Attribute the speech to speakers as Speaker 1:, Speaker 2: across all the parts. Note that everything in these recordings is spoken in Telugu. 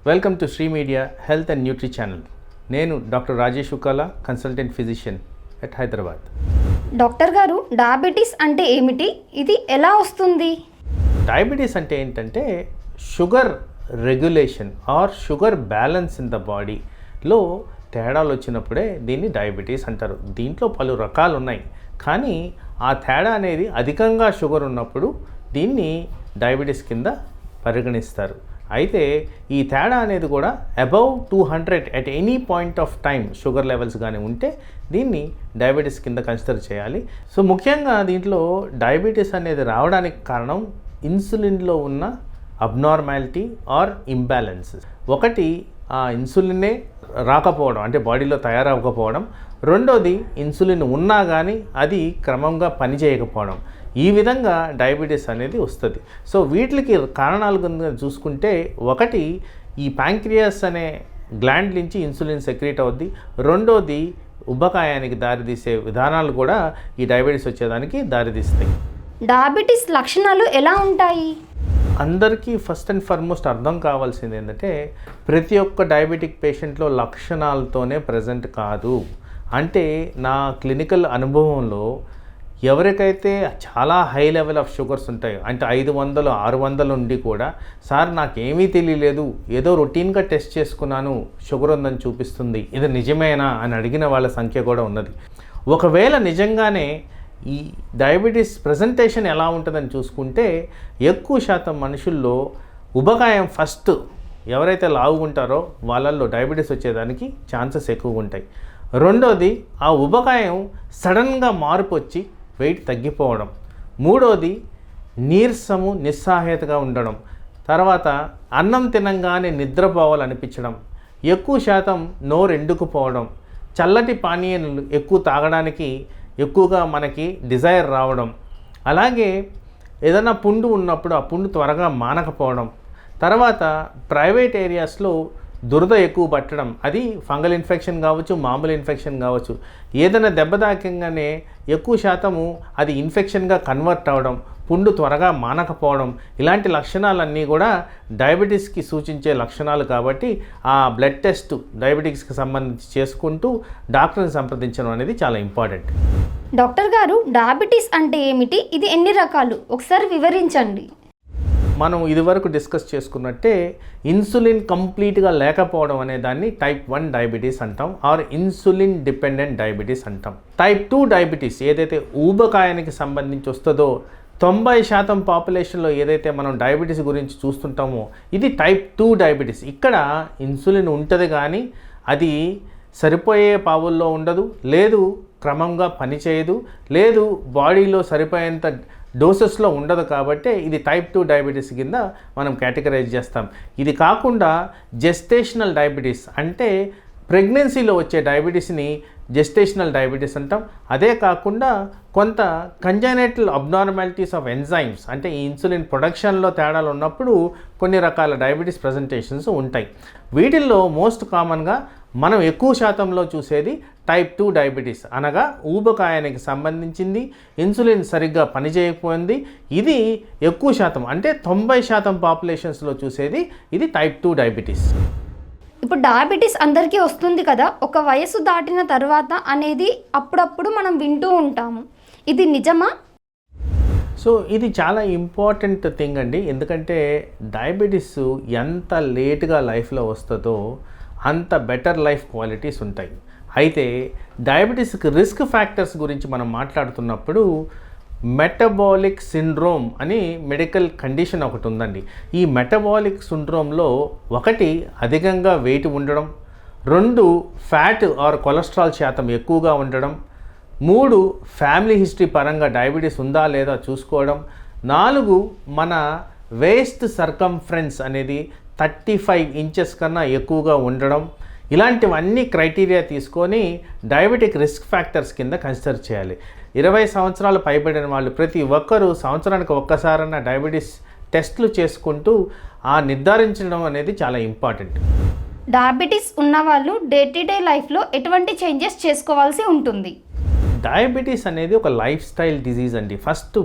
Speaker 1: Welcome to Shri media health and nutri channel. నేను doctor Rajesh Ukala, consultant physician at Hyderabad.
Speaker 2: Doctor గారు, డయాబెటీస్ అంటే ఏమిటి? ఇది ఎలా వస్తుంది?
Speaker 1: డయాబెటీస్ అంటే ఏంటంటే sugar regulation or sugar balance in the బాడీలో తేడాలు వచ్చినప్పుడే దీన్ని డయాబెటీస్ అంటారు. దీంట్లో పలు రకాలు ఉన్నాయి, కానీ ఆ తేడా అనేది అధికంగా షుగర్ ఉన్నప్పుడు దీన్ని డయాబెటీస్ కింద పరిగణిస్తారు. అయితే ఈ తేడా అనేది కూడా above 200 at any point of time sugar levels కానీ ఉంటే దీన్ని డయాబెటీస్ కింద కన్సిడర్ చేయాలి. సో ముఖ్యంగా దీంట్లో డయాబెటీస్ అనేది రావడానికి కారణం ఇన్సులిన్లో ఉన్న అబ్నార్మాలిటీ ఆర్ ఇంబ్యాలెన్సెస్. ఒకటి, ఆ ఇన్సులిన్నే రాకపోవడం, అంటే బాడీలో తయారవ్వకపోవడం. రెండోది, ఇన్సులిన్ ఉన్నా కానీ అది క్రమంగా పనిచేయకపోవడం. ఈ విధంగా డయాబెటీస్ అనేది వస్తుంది. సో వీటికి కారణాలు కనుక చూసుకుంటే, ఒకటి, ఈ ప్యాంక్రియాస్ అనే గ్లాండ్ నుంచి ఇన్సులిన్ సెక్రీట్ అవుద్ది. రెండోది, ఉబ్బకాయానికి దారితీసే విధానాలు కూడా ఈ డయాబెటీస్ వచ్చేదానికి దారితీస్తాయి.
Speaker 2: డయాబెటీస్ లక్షణాలు ఎలా ఉంటాయి?
Speaker 1: అందరికీ ఫస్ట్ అండ్ ఫార్మోస్ట్ అర్థం కావాల్సింది ఏంటంటే, ప్రతి ఒక్క డయాబెటిక్ పేషెంట్లో లక్షణాలతోనే ప్రజెంట్ కాదు. అంటే నా క్లినికల్ అనుభవంలో ఎవరికైతే చాలా హై లెవెల్ ఆఫ్ షుగర్స్ ఉంటాయో, అంటే 500, 600 ఉండి కూడా, సార్ నాకేమీ తెలియలేదు, ఏదో రొటీన్గా టెస్ట్ చేసుకున్నాను, షుగర్ ఉందని చూపిస్తుంది, ఇది నిజమేనా అని అడిగిన వాళ్ళ సంఖ్య కూడా ఉన్నది. ఒకవేళ నిజంగానే ఈ డయాబెటీస్ ప్రజెంటేషన్ ఎలా ఉంటుందని చూసుకుంటే, ఎక్కువ శాతం మనుషుల్లో ఉబకాయం ఫస్ట్ ఎవరైతే లావుగుంటారో వాళ్ళల్లో డయాబెటీస్ వచ్చేదానికి ఛాన్సెస్ ఎక్కువ ఉంటాయి. రెండోది, ఆ ఉబకాయం సడన్గా మార్పు వచ్చి వెయిట్ తగ్గిపోవడం. మూడోది, నీరసము, నిస్సహాయతగా ఉండడం. తర్వాత అన్నం తినంగానే నిద్రపోవాలనిపించడం. ఎక్కువ శాతం నోరు ఎండుకుపోవడం. చల్లటి పానీయాలు ఎక్కువ తాగడానికి ఎక్కువగా మనకి డిజైర్ రావడం. అలాగే ఏదైనా పుండు ఉన్నప్పుడు ఆ పుండు త్వరగా మానకపోవడం. తర్వాత ప్రైవేట్ ఏరియాస్లో దురద ఎక్కువ పట్టడం. అది ఫంగల్ ఇన్ఫెక్షన్ కావచ్చు, మామూలు ఇన్ఫెక్షన్ కావచ్చు. ఏదైనా దెబ్బ తాకంగానే ఎక్కువ శాతము అది ఇన్ఫెక్షన్గా కన్వర్ట్ అవ్వడం, పుండు త్వరగా మానకపోవడం. ఇలాంటి లక్షణాలన్నీ కూడా డయాబెటీస్కి సూచించే లక్షణాలు. కాబట్టి ఆ బ్లడ్ టెస్ట్ డయాబెటీస్కి సంబంధించి చేసుకుంటూ డాక్టర్ని సంప్రదించడం అనేది చాలా ఇంపార్టెంట్.
Speaker 2: డాక్టర్ గారు, డయాబెటీస్ అంటే ఏమిటి? ఇది ఎన్ని రకాలు? ఒకసారి వివరించండి.
Speaker 1: మనం ఇదివరకు డిస్కస్ చేసుకున్నట్టే, ఇన్సులిన్ కంప్లీట్గా లేకపోవడం అనే దాన్ని టైప్ 1 డయాబెటీస్ అంటాం, ఆర్ ఇన్సులిన్ డిపెండెంట్ డయాబెటీస్ అంటాం. టైప్ 2 డయాబెటీస్ ఏదైతే ఊబకాయానికి సంబంధించి వస్తుందో, 90% పాపులేషన్లో ఏదైతే మనం డయాబెటీస్ గురించి చూస్తుంటామో ఇది టైప్ 2 డయాబెటీస్. ఇక్కడ ఇన్సులిన్ ఉంటుంది కానీ అది సరిపోయే పావుల్లో ఉండదు, లేదు క్రమంగా పనిచేయదు, లేదు బాడీలో సరిపోయేంత డోసెస్లో ఉండదు. కాబట్టి ఇది టైప్ 2 డయాబెటీస్ కింద మనం కేటగరైజ్ చేస్తాం. ఇది కాకుండా జెస్టేషనల్ డయాబెటీస్, అంటే ప్రెగ్నెన్సీలో వచ్చే డయాబెటీస్ని జెస్టేషనల్ డయాబెటీస్ అంటాం. అదే కాకుండా కొంత కంజనైటల్ అబ్నార్మాలిటీస్ ఆఫ్ ఎంజైమ్స్, అంటే ఈ ఇన్సులిన్ ప్రొడక్షన్లో తేడాలు ఉన్నప్పుడు కొన్ని రకాల డయాబెటీస్ ప్రజెంటేషన్స్ ఉంటాయి. వీటిల్లో మోస్ట్ కామన్గా మనం ఎక్కువ శాతంలో చూసేది టైప్ 2 డయాబెటీస్, అనగా ఊబకాయానికి సంబంధించింది, ఇన్సులిన్ సరిగ్గా పనిచేయకపోయింది. ఇది ఎక్కువ శాతం, అంటే 90% పాపులేషన్స్లో చూసేది ఇది టైప్ 2 డయాబెటీస్.
Speaker 2: ఇప్పుడు డయాబెటీస్ అందరికీ వస్తుంది కదా, ఒక వయసు దాటిన తర్వాత అనేది అప్పుడప్పుడు మనం వింటూ ఉంటాము. ఇది నిజమా?
Speaker 1: సో ఇది చాలా ఇంపార్టెంట్ థింగ్ అండి. ఎందుకంటే డయాబెటీస్ ఎంత లేట్గా లైఫ్లో వస్తుందో అంత బెటర్ లైఫ్ క్వాలిటీస్ ఉంటాయి. అయితే డయాబెటీస్కి రిస్క్ ఫ్యాక్టర్స్ గురించి మనం మాట్లాడుతున్నప్పుడు మెటబాలిక్ సిండ్రోమ్ అని మెడికల్ కండిషన్ ఒకటి ఉందండి. ఈ మెటబాలిక్ సిండ్రోమ్లో ఒకటి, అధికంగా వెయిట్ ఉండడం. 2, ఫ్యాట్ ఆర్ కొలెస్ట్రాల్ శాతం ఎక్కువగా ఉండడం. 3, ఫ్యామిలీ హిస్టరీ పరంగా డయాబెటీస్ ఉందా లేదా చూసుకోవడం. 4, మన వేస్ట్ సర్కంఫరెన్స్ అనేది 35 ఇంచెస్ కన్నా ఎక్కువగా ఉండడం. ఇలాంటివన్నీ క్రైటీరియా తీసుకొని డయాబెటిక్ రిస్క్ ఫ్యాక్టర్స్ కింద కన్సిడర్ చేయాలి. 20 సంవత్సరాలు పైబడిన వాళ్ళు ప్రతి ఒక్కరూ సంవత్సరానికి ఒక్కసారన్నా డయాబెటీస్ టెస్టులు చేసుకుంటూ ఆ నిర్ధారించడం అనేది చాలా ఇంపార్టెంట్.
Speaker 2: డయాబెటీస్ ఉన్నవాళ్ళు డే టు డే లైఫ్లో ఎటువంటి చేంజెస్ చేసుకోవాల్సి ఉంటుంది?
Speaker 1: డయాబెటీస్ అనేది ఒక లైఫ్ స్టైల్ డిజీజ్ అండి. ఫస్ట్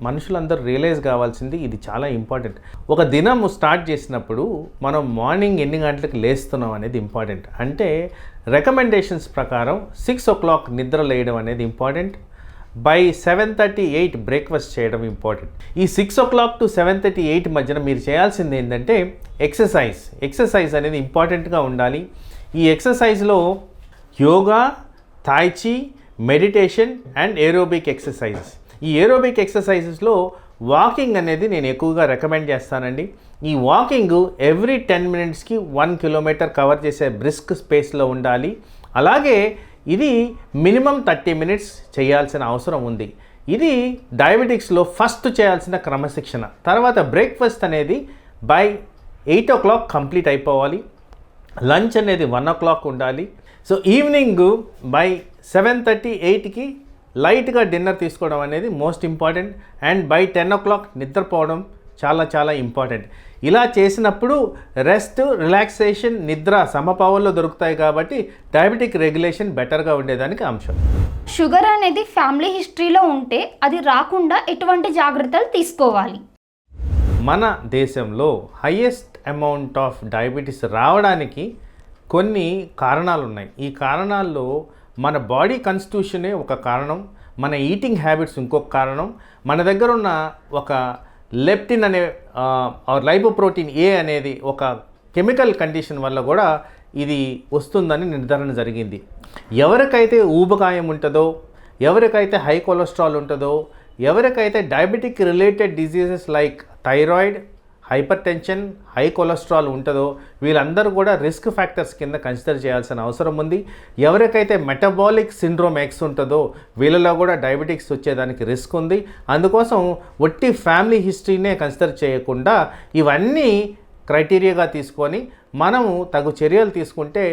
Speaker 1: మనుషులందరూ రియలైజ్ కావాల్సింది ఇది చాలా ఇంపార్టెంట్. ఒక దినం స్టార్ట్ చేసినప్పుడు మనం మార్నింగ్ ఎన్ని గంటలకు లేస్తున్నాం అనేది ఇంపార్టెంట్. అంటే రికమెండేషన్స్ ప్రకారం 6 o'clock నిద్ర లేయడం అనేది ఇంపార్టెంట్. బై 7:38 బ్రేక్ఫాస్ట్ చేయడం ఇంపార్టెంట్. ఈ 6 o'clock to 7:38 మధ్యన మీరు చేయాల్సింది ఏంటంటే ఎక్సర్సైజ్ అనేది ఇంపార్టెంట్గా ఉండాలి. ఈ ఎక్సర్సైజ్లో yoga, tai chi, meditation and aerobic exercises. ఈ ఏరోబిక్ ఎక్సర్సైజెస్లో వాకింగ్ అనేది నేను ఎక్కువగా రికమెండ్ చేస్తానండి. ఈ వాకింగ్ ఎవ్రీ 10 minutesకి 1 kilometer కవర్ చేసే బ్రిస్క్ స్పేస్లో ఉండాలి. అలాగే ఇది మినిమం 30 minutes చేయాల్సిన అవసరం ఉంది. ఇది డయాబెటిక్స్లో ఫస్ట్ చేయాల్సిన క్రమశిక్షణ. తర్వాత బ్రేక్ఫాస్ట్ అనేది బై 8 o'clock కంప్లీట్ అయిపోవాలి. లంచ్ అనేది 1 o'clock ఉండాలి. సో ఈవినింగ్ బై 7:38కి లైట్గా డిన్నర్ తీసుకోవడం అనేది most important. And by 10 o'clock నిద్రపోవడం చాలా చాలా ఇంపార్టెంట్. ఇలా చేసినప్పుడు రెస్ట్, రిలాక్సేషన్, నిద్ర సమపావల్లో దొరుకుతాయి కాబట్టి డయాబెటిక్ రెగ్యులేషన్ బెటర్గా ఉండేదానికి అంశం.
Speaker 2: షుగర్ అనేది ఫ్యామిలీ హిస్టరీలో ఉంటే అది రాకుండా ఎటువంటి జాగ్రత్తలు తీసుకోవాలి?
Speaker 1: మన దేశంలో హైయెస్ట్ అమౌంట్ ఆఫ్ డయాబెటీస్ రావడానికి కొన్ని కారణాలు ఉన్నాయి. ఈ కారణాల్లో మన బాడీ కాన్స్టిట్యూషనే ఒక కారణం, మన ఈటింగ్ హ్యాబిట్స్ ఇంకొక కారణం, మన దగ్గర ఉన్న ఒక లెప్టిన్ అనే లైపోప్రోటీన్ ఏ అనేది ఒక కెమికల్ కండిషన్ వల్ల కూడా ఇది వస్తుందని నిర్ధారణ జరిగింది. ఎవరికైతే ఊబకాయం ఉంటుందో, ఎవరికైతే హై కొలెస్ట్రాల్ ఉంటుందో, ఎవరికైతే diabetic related diseases like thyroid, hyper tension, high cholesterol ఉంటుందో వీళ్ళందరూ కూడా రిస్క్ ఫ్యాక్టర్స్ కింద కన్సిడర్ చేయాల్సిన అవసరం ఉంది. ఎవరికైతే మెటబాలిక్ సిండ్రోమ్ ఎక్స్ ఉంటుందో వీళ్ళలో కూడా డయాబెటిక్స్ వచ్చేదానికి రిస్క్ ఉంది. అందుకోసం ఒట్టి ఫ్యామిలీ హిస్టరీనే కన్సిడర్ చేయకుండా ఇవన్నీ క్రైటీరియాగా తీసుకొని మనము తగు చర్యలు తీసుకుంటే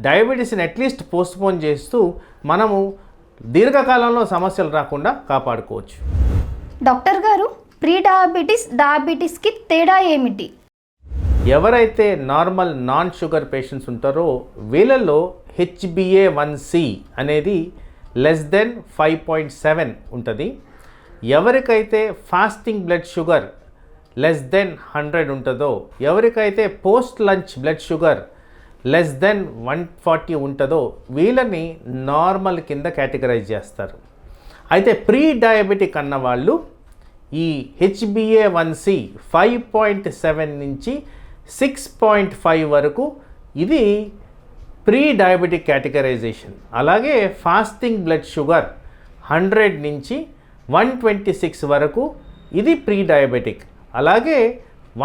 Speaker 1: డయాబెటీస్ని అట్లీస్ట్ పోస్ట్పోన్ చేస్తూ మనము దీర్ఘకాలంలో సమస్యలు రాకుండా కాపాడుకోవచ్చు.
Speaker 2: డాక్టర్ గారు, ప్రీ డయాబెటీస్, డయాబెటీస్కి తేడా ఏమిటి?
Speaker 1: ఎవరైతే నార్మల్ నాన్ షుగర్ పేషెంట్స్ ఉంటారో వీళ్ళల్లో HbA1c అనేది <5.7 ఉంటుంది. ఎవరికైతే ఫాస్టింగ్ బ్లడ్ షుగర్ <100 ఉంటుందో, ఎవరికైతే పోస్ట్ లంచ్ బ్లడ్ షుగర్ <140 ఉంటుందో వీళ్ళని నార్మల్ కింద కేటగరైజ్ చేస్తారు. అయితే ప్రీ డయాబెటిక్ అన్న వాళ్ళు ఈ HbA1c 5.7 నుంచి 6.5 వరకు ఇది ప్రీ డయాబెటిక్ కేటగరైజేషన్. అలాగే ఫాస్టింగ్ బ్లడ్ షుగర్ 100 నుంచి 126 వరకు ఇది ప్రీ డయాబెటిక్. అలాగే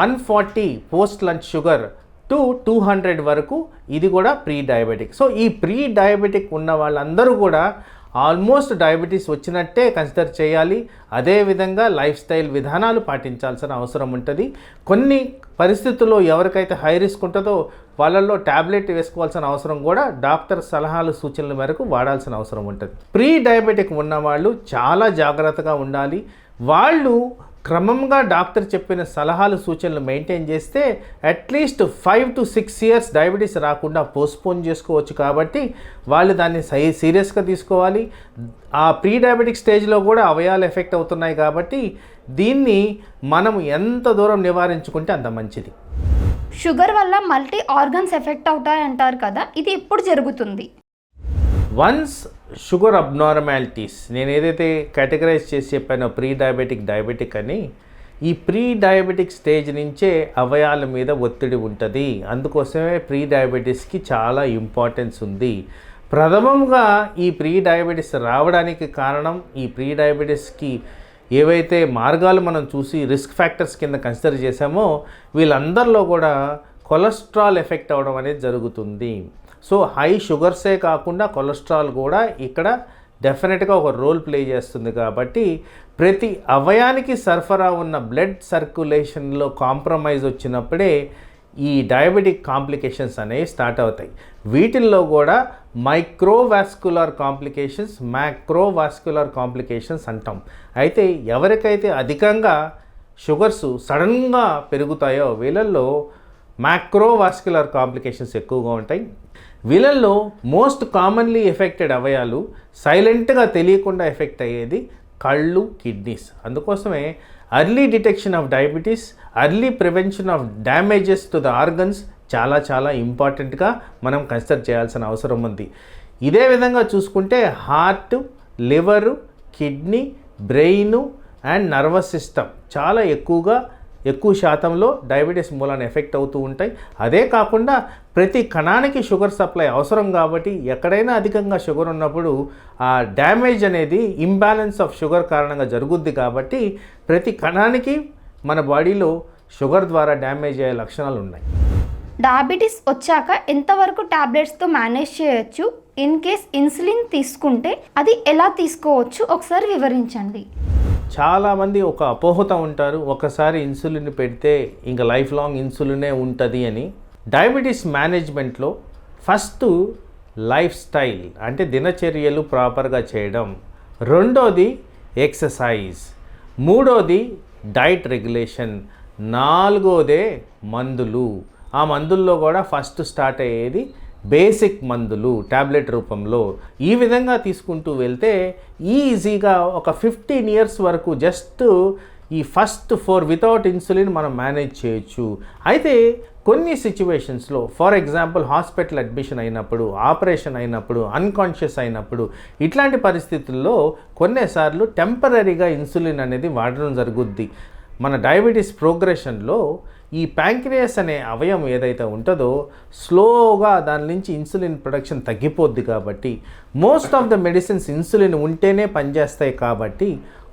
Speaker 1: 140 పోస్ట్ లంచ్ షుగర్ టు 200 వరకు ఇది కూడా ప్రీ డయాబెటిక్. సో ఈ ప్రీ డయాబెటిక్ ఉన్న వాళ్ళందరూ కూడా ఆల్మోస్ట్ డయాబెటీస్ వచ్చినట్టే కన్సిడర్ చేయాలి. అదేవిధంగా లైఫ్ స్టైల్ విధానాలు పాటించాల్సిన అవసరం ఉంటుంది. కొన్ని పరిస్థితుల్లో ఎవరికైతే హై రిస్క్ ఉంటుందో వాళ్ళల్లో ట్యాబ్లెట్ వేసుకోవాల్సిన అవసరం కూడా డాక్టర్ సలహాలు సూచనల మేరకు వాడాల్సిన అవసరం ఉంటుంది. ప్రీ డయాబెటిక్ ఉన్నవాళ్ళు చాలా జాగ్రత్తగా ఉండాలి. వాళ్ళు క్రమంగా డాక్టర్ చెప్పిన సలహాలు సూచనలు మెయింటైన్ చేస్తే అట్లీస్ట్ 5 to 6 years డయాబెటీస్ రాకుండా పోస్ట్పోన్ చేసుకోవచ్చు. కాబట్టి వాళ్ళు దాన్ని సీరియస్గా తీసుకోవాలి. ఆ ప్రీ డయాబెటిక్ స్టేజ్లో కూడా అవయవాలు ఎఫెక్ట్ అవుతున్నాయి కాబట్టి దీన్ని మనం ఎంత దూరం నివారించుకుంటే అంత మంచిది.
Speaker 2: షుగర్ వల్ల మల్టీ ఆర్గన్స్ ఎఫెక్ట్ అవుతాయి అంటారు కదా, ఇది ఎప్పుడు జరుగుతుంది?
Speaker 1: వన్స్ షుగర్ అబ్నార్మాలిటీస్ నేను ఏదైతే కేటగరైజ్ చేసి చెప్పానో ప్రీ డయాబెటిక్, డయాబెటిక్ అని, ఈ ప్రీ డయాబెటిక్ స్టేజ్ నుంచే అవయవాల మీద ఒత్తిడి ఉంటుంది. అందుకోసమే ప్రీ డయాబెటీస్కి చాలా ఇంపార్టెన్స్ ఉంది. ప్రథమంగా ఈ ప్రీ డయాబెటీస్ రావడానికి కారణం, ఈ ప్రీ డయాబెటీస్కి ఏవైతే మార్గాలు మనం చూసి రిస్క్ ఫ్యాక్టర్స్ కింద కన్సిడర్ చేసామో వీళ్ళందరిలో కూడా కొలెస్ట్రాల్ ఎఫెక్ట్ అవ్వడం అనేది జరుగుతుంది. సో హై షుగర్సే కాకుండా కొలెస్ట్రాల్ కూడా ఇక్కడ డెఫినెట్గా ఒక రోల్ ప్లే చేస్తుంది. కాబట్టి ప్రతి అవయానికి సరఫరా ఉన్న బ్లడ్ సర్క్యులేషన్లో కాంప్రమైజ్ వచ్చినప్పుడే ఈ డయాబెటిక్ కాంప్లికేషన్స్ అనేవి స్టార్ట్ అవుతాయి. వీటిల్లో కూడా మైక్రోవాస్కులర్ కాంప్లికేషన్స్, మ్యాక్రోవాస్కులర్ కాంప్లికేషన్స్ అంటాం. అయితే ఎవరికైతే అధికంగా షుగర్స్ సడన్గా పెరుగుతాయో వీళ్ళల్లో మ్యాక్రోవాస్కులర్ కాంప్లికేషన్స్ ఎక్కువగా ఉంటాయి. వీళ్ళల్లో మోస్ట్ కామన్లీ ఎఫెక్టెడ్ అవయాలు సైలెంట్గా తెలియకుండా ఎఫెక్ట్ అయ్యేది కళ్ళు, కిడ్నీస్. అందుకోసమే early detection of diabetes, early prevention of damages to the organs చాలా చాలా ఇంపార్టెంట్గా మనం కన్సిడర్ చేయాల్సిన అవసరం ఉంది. ఇదే విధంగా చూసుకుంటే heart, liver, kidney, brain and nervous system చాలా ఎక్కువ శాతంలో డయాబెటీస్ మూలాన ఎఫెక్ట్ అవుతూ ఉంటాయి. అదే కాకుండా ప్రతి కణానికి షుగర్ సప్లై అవసరం కాబట్టి ఎక్కడైనా అధికంగా షుగర్ ఉన్నప్పుడు ఆ డ్యామేజ్ అనేది ఇంబ్యాలెన్స్ ఆఫ్ షుగర్ కారణంగా జరుగుద్ది. కాబట్టి ప్రతి కణానికి మన బాడీలో షుగర్ ద్వారా డ్యామేజ్ అయ్యే లక్షణాలు ఉన్నాయి.
Speaker 2: డయాబెటీస్ వచ్చాక ఎంతవరకు టాబ్లెట్స్తో మేనేజ్ చేయొచ్చు? ఇన్ కేస్ ఇన్సులిన్ తీసుకుంటే అది ఎలా తీసుకోవచ్చు ఒకసారి వివరించండి.
Speaker 1: చాలామంది ఒక అపోహత ఉంటారు, ఒకసారి ఇన్సులిన్ పెడితే ఇంకా లైఫ్ లాంగ్ ఇన్సులినే ఉంటుంది అని. డయాబెటీస్ మేనేజ్మెంట్లో ఫస్ట్ లైఫ్ స్టైల్ అంటే దినచర్యలు ప్రాపర్గా చేయడం, రెండోది ఎక్సర్సైజ్, మూడోది డైట్ రెగ్యులేషన్, నాలుగోదే మందులు. ఆ మందుల్లో కూడా ఫస్ట్ స్టార్ట్ అయ్యేది బేసిక్ మందులు టాబ్లెట్ రూపంలో. ఈ విధంగా తీసుకుంటూ వెళ్తే ఈజీగా ఒక 15 years వరకు జస్ట్ ఈ ఫస్ట్ 4 వితౌట్ ఇన్సులిన్ మనం మేనేజ్ చేయొచ్చు. అయితే కొన్ని సిచ్యువేషన్స్లో, ఫర్ ఎగ్జాంపుల్ హాస్పిటల్ అడ్మిషన్ అయినప్పుడు, ఆపరేషన్ అయినప్పుడు, అన్కాన్షియస్ అయినప్పుడు, ఇట్లాంటి పరిస్థితుల్లో కొన్నిసార్లు టెంపరీగా ఇన్సులిన్ అనేది వాడడం జరుగుద్ది. మన డయాబెటీస్ ప్రోగ్రెషన్లో ఈ ప్యాంక్రియాస్ అనే అవయవం ఏదైతే ఉంటుందో స్లోగా దాని నుంచి ఇన్సులిన్ ప్రొడక్షన్ తగ్గిపోద్ది. కాబట్టి most of the medicines insulin ఉంటేనే పనిచేస్తాయి. కాబట్టి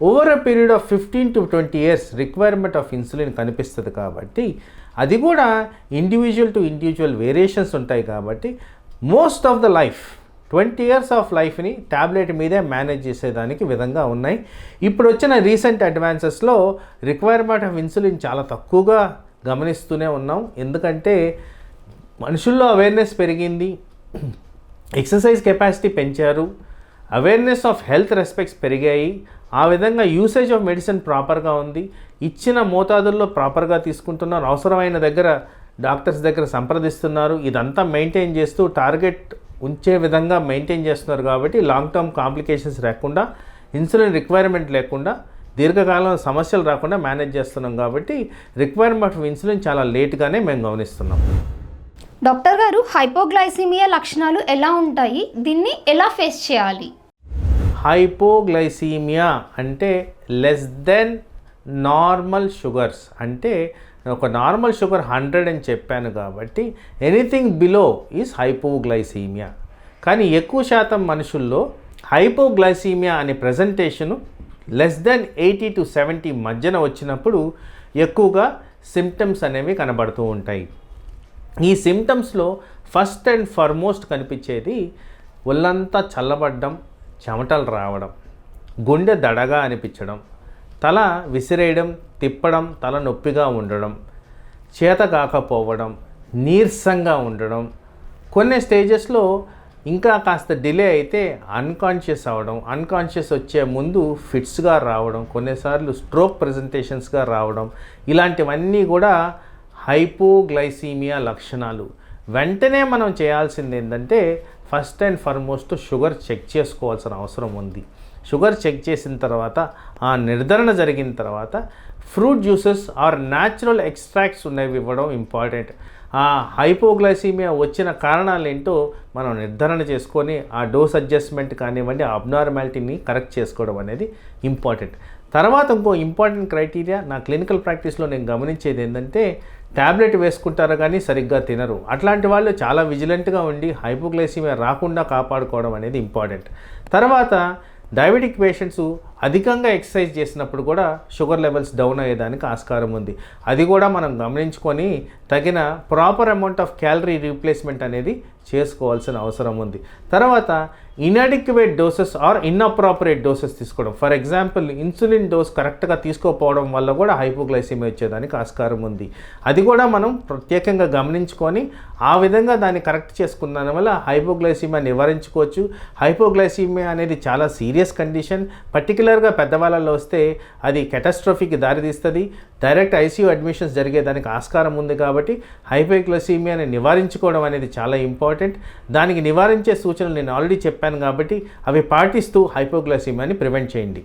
Speaker 1: over a period of 15 to 20 years requirement of insulin కనిపిస్తుంది. కాబట్టి అది కూడా ఇండివిజువల్ టు ఇండివిజువల్ వేరియేషన్స్ ఉంటాయి. కాబట్టి most of the life 20 years of లైఫ్ని ట్యాబ్లెట్ మీదే మేనేజ్ చేసేదానికి విధంగా ఉన్నాయి. ఇప్పుడు వచ్చిన రీసెంట్ అడ్వాన్సెస్లో రిక్వైర్మెంట్ ఆఫ్ ఇన్సులిన్ చాలా తక్కువగా గమనిస్తూనే ఉన్నాం. ఎందుకంటే మనుషుల్లో అవేర్నెస్ పెరిగింది, ఎక్సర్సైజ్ కెపాసిటీ పెంచారు, అవేర్నెస్ ఆఫ్ హెల్త్ రెస్పెక్ట్స్ పెరిగాయి. ఆ విధంగా యూసేజ్ ఆఫ్ మెడిసిన్ ప్రాపర్గా ఉంది, ఇచ్చిన మోతాదుల్లో ప్రాపర్గా తీసుకుంటున్నారు, అవసరమైన దగ్గర డాక్టర్స్ దగ్గర సంప్రదిస్తున్నారు. ఇదంతా మెయింటైన్ చేస్తూ టార్గెట్ ఉంచే విధంగా మెయింటైన్ చేస్తున్నారు. కాబట్టి లాంగ్ టర్మ్ కాంప్లికేషన్స్ రాకుండా, ఇన్సులిన్ రిక్వైర్మెంట్ లేకుండా, దీర్ఘకాలం సమస్యలు రాకుండా మేనేజ్ చేస్తున్నాం. కాబట్టి రిక్వైర్మెంట్ ఆఫ్ ఇన్సులిన్ చాలా లేట్గానే మేము గమనిస్తున్నాం.
Speaker 2: డాక్టర్ గారు, హైపోగ్లైసిమియా లక్షణాలు ఎలా ఉంటాయి? దీన్ని ఎలా ఫేస్ చేయాలి?
Speaker 1: హైపోగ్లైసీమియా అంటే లెస్ దెన్ నార్మల్ షుగర్స్. అంటే ఒక నార్మల్ షుగర్ 100 అని చెప్పాను కాబట్టి ఎనీథింగ్ బిలో ఈజ్ హైపోగ్లైసీమియా. కానీ ఎక్కువ శాతం మనుషుల్లో హైపోగ్లైసీమియా అనే ప్రజెంటేషను లెస్ దెన్ 80 to 70 మధ్యన వచ్చినప్పుడు ఎక్కువగా సిమ్టమ్స్ అనేవి కనబడుతూ ఉంటాయి. ఈ సిమ్టమ్స్లో ఫస్ట్ అండ్ ఫార్మోస్ట్ కనిపించేది ఒళ్ళంతా చల్లబడ్డం, చెమటలు రావడం, గుండె దడగా అనిపించడం, తల విసిరేయడం, తిప్పడం, తల నొప్పిగా ఉండడం, చేత కాకపోవడం, నీరసంగా ఉండడం, కొన్ని స్టేజెస్లో ఇంకా కాస్త డిలే అయితే అన్కాన్షియస్ అవ్వడం, అన్కాన్షియస్ వచ్చే ముందు ఫిట్స్గా రావడం, కొన్నిసార్లు స్ట్రోక్ ప్రెజెంటేషన్స్గా రావడం, ఇలాంటివన్నీ కూడా హైపోగ్లైసీమియా లక్షణాలు. వెంటనే మనం చేయాల్సింది ఏంటంటే first and foremost sugar check చేసుకోవాల్సిన అవసరం ఉంది. షుగర్ చెక్ చేసిన తర్వాత, ఆ నిర్ధారణ జరిగిన తర్వాత fruit juices or natural extracts ఉన్నవి ఇవ్వడం ఇంపార్టెంట్. ఆ హైపోగ్లైసీమియా వచ్చిన కారణాలు ఏంటో మనం నిర్ధారణ చేసుకొని ఆ డోస్ అడ్జస్ట్మెంట్ కానివ్వండి, ఆ అబ్నార్మాలిటీని కరెక్ట్ చేసుకోవడం అనేది ఇంపార్టెంట్. తర్వాత ఇంకో ఇంపార్టెంట్ క్రైటీరియా నా క్లినికల్ ప్రాక్టీస్లో నేను గమనించేది ఏంటంటే ట్యాబ్లెట్ వేసుకుంటారు కానీ సరిగ్గా తినరు. అట్లాంటి వాళ్ళు చాలా విజిలెంట్గా ఉండి హైపోగ్లైసీమియా రాకుండా కాపాడుకోవడం అనేది ఇంపార్టెంట్. తర్వాత డయాబెటిక్ పేషెంట్స్ అధికంగా ఎక్సర్సైజ్ చేసినప్పుడు కూడా షుగర్ లెవెల్స్ డౌన్ అయ్యేదానికి ఆస్కారం ఉంది. అది కూడా మనం గమనించుకొని తగిన proper amount of calorie replacement అనేది చేసుకోవాల్సిన అవసరం ఉంది. తర్వాత ఇన్అడిక్యువేట్ డోసెస్ ఆర్ ఇన్అప్రాపరేట్ డోసెస్ తీసుకోవడం. ఫర్ ఎగ్జాంపుల్ ఇన్సులిన్ డోస్ కరెక్ట్గా తీసుకోకపోవడం వల్ల కూడా హైపోగ్లైసీమియా వచ్చేదానికి ఆస్కారం ఉంది. అది కూడా మనం ప్రత్యేకంగా గమనించుకొని ఆ విధంగా దాన్ని కరెక్ట్ చేసుకున్న వల్ల హైపోగ్లైసీమియా నివారించుకోవచ్చు. హైపోగ్లైసీమియా అనేది చాలా సీరియస్ కండిషన్. పర్టికులర్ పర్టికులర్గా పెద్దవాళ్ళలో వస్తే అది కెటాస్ట్రోఫీకి దారితీస్తుంది, డైరెక్ట్ ఐసీయూ అడ్మిషన్స్ జరిగేదానికి ఆస్కారం ఉంది. కాబట్టి హైపోగ్లైసీమియాని నివారించుకోవడం అనేది చాలా ఇంపార్టెంట్. దానికి నివారించే సూచనలు నేను ఆల్రెడీ చెప్పాను కాబట్టి అవి పాటిస్తూ హైపోగ్లైసీమియాని ప్రివెంట్ చేయండి.